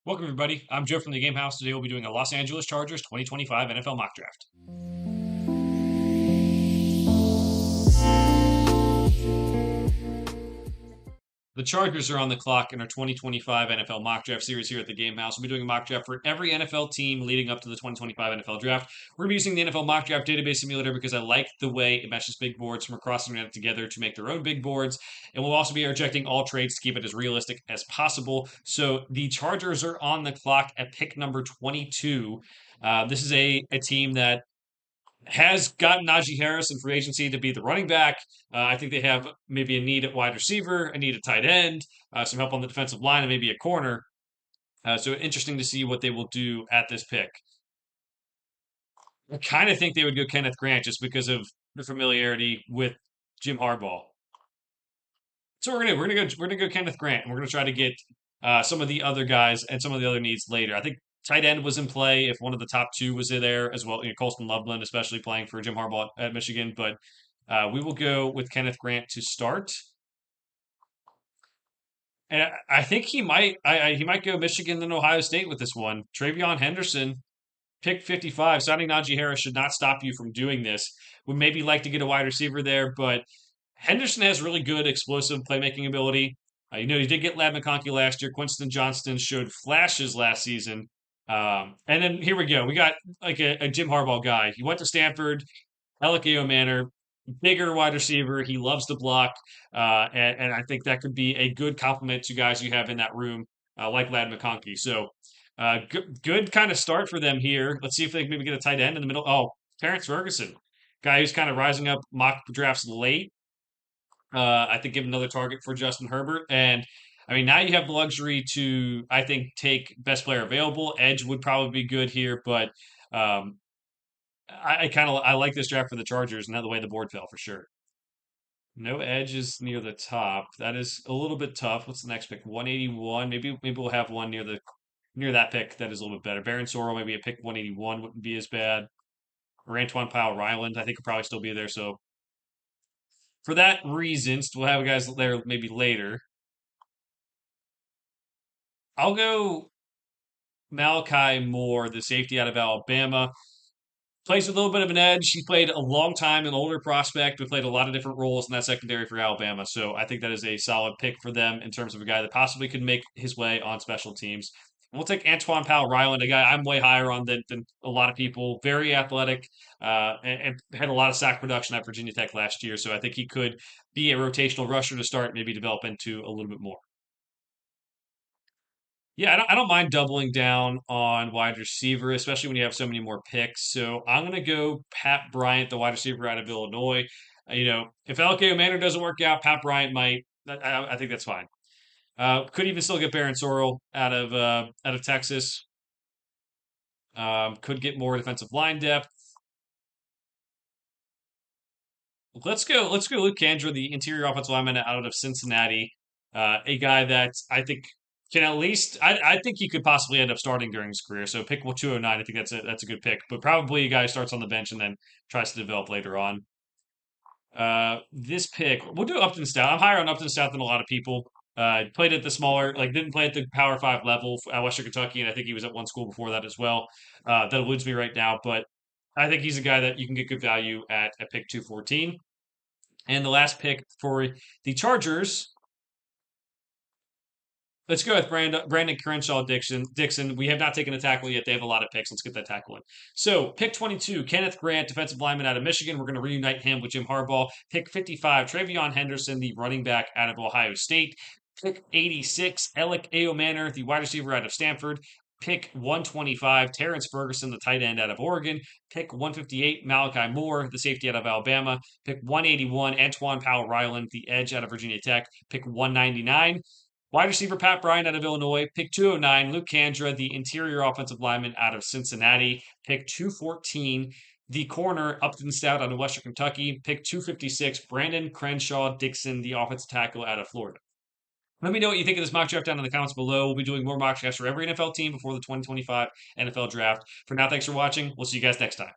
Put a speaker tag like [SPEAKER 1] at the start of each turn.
[SPEAKER 1] Welcome, everybody. I'm Joe from the Game House. Today we'll be doing a Los Angeles Chargers 2025 NFL mock draft. The Chargers are on the clock in our 2025 NFL mock draft series here at the Game House. We'll be doing a mock draft for every NFL team leading up to the 2025 NFL draft. We're going to be using the NFL mock draft database simulator because I like the way it meshes big boards from across the internet together to make their own big boards. And we'll also be rejecting all trades to keep it as realistic as possible. So the Chargers are on the clock at pick number 22. This is a team that has gotten Najee Harris in free agency to be the running back. I think they have maybe a need at wide receiver, a need at tight end, some help on the defensive line, and maybe a corner. So interesting to see what they will do at this pick. I kind of think they would go Kenneth Grant just because of the familiarity with Jim Harbaugh. So we're gonna go Kenneth Grant, and we're gonna try to get some of the other guys and some of the other needs later. I think tight end was in play if one of the top two was in there as well. Colston Loveland, especially playing for Jim Harbaugh at Michigan, but we will go with Kenneth Grant to start. And I think he might go Michigan and Ohio State with this one. Travion Henderson, pick 55. Signing Najee Harris should not stop you from doing this. Would maybe like to get a wide receiver there, but Henderson has really good explosive playmaking ability. He did get Lad McConkey last year. Quinston Johnston showed flashes last season. And then here we go. We got like a Jim Harbaugh guy. He went to Stanford, Alec Manor, bigger wide receiver. He loves to block. And I think that could be a good complement to guys you have in that room, like Lad McConkey. So good kind of start for them here. Let's see if they can maybe get a tight end in the middle. Oh, Terrence Ferguson, guy who's kind of rising up mock drafts late. I think give another target for Justin Herbert. And I mean, now you have the luxury to, I think, take best player available. Edge would probably be good here, but um, I like this draft for the Chargers, and now the way the board fell for sure. No edges near the top. That is a little bit tough. What's the next pick? 181. Maybe we'll have one near that pick that is a little bit better. Baron Sorrell, maybe a pick 181 wouldn't be as bad. Or Antoine Powell Ryland, I think could probably still be there. So for that reason, we'll have guys there maybe later. I'll go Malachi Moore, the safety out of Alabama. Plays with a little bit of an edge. He played a long time, an older prospect, but played a lot of different roles in that secondary for Alabama. So I think that is a solid pick for them in terms of a guy that possibly could make his way on special teams. We'll take Antoine Powell Ryland, a guy I'm way higher on than a lot of people. Very athletic, and had a lot of sack production at Virginia Tech last year. So I think he could be a rotational rusher to start, maybe develop into a little bit more. Yeah, I don't mind doubling down on wide receiver, especially when you have so many more picks. So I'm going to go Pat Bryant, the wide receiver out of Illinois. If LK Manor doesn't work out, Pat Bryant might. I think that's fine. Could even still get Baron Sorrell out of Texas. Could get more defensive line depth. Let's go Luke Kandra, the interior offensive lineman out of Cincinnati. A guy that I think can at least I think he could possibly end up starting during his career. So pick 209, I think that's a good pick. But probably a guy who starts on the bench and then tries to develop later on. This pick, we'll do Upton Stout. I'm higher on Upton Stout than a lot of people. Played at the smaller, like didn't play at the Power Five level at Western Kentucky, and I think he was at one school before that as well. That eludes me right now, but I think he's a guy that you can get good value at pick 214. And the last pick for the Chargers, let's go with Brandon Crenshaw Dixon. We have not taken a tackle yet. They have a lot of picks. Let's get that tackle in. So, pick 22, Kenneth Grant, defensive lineman out of Michigan. We're going to reunite him with Jim Harbaugh. Pick 55, Travion Henderson, the running back out of Ohio State. Pick 86, Alec Manor, the wide receiver out of Stanford. Pick 125, Terrence Ferguson, the tight end out of Oregon. Pick 158, Malachi Moore, the safety out of Alabama. Pick 181, Antoine Powell Ryland, the edge out of Virginia Tech. Pick 199, wide receiver Pat Bryant out of Illinois. Pick 209, Luke Kandra, the interior offensive lineman out of Cincinnati. Pick 214, the corner Upton Stout out of Western Kentucky. Pick 256, Brandon Crenshaw Dixon, the offensive tackle out of Florida. Let me know what you think of this mock draft down in the comments below. We'll be doing more mock drafts for every NFL team before the 2025 NFL draft. For now, thanks for watching. We'll see you guys next time.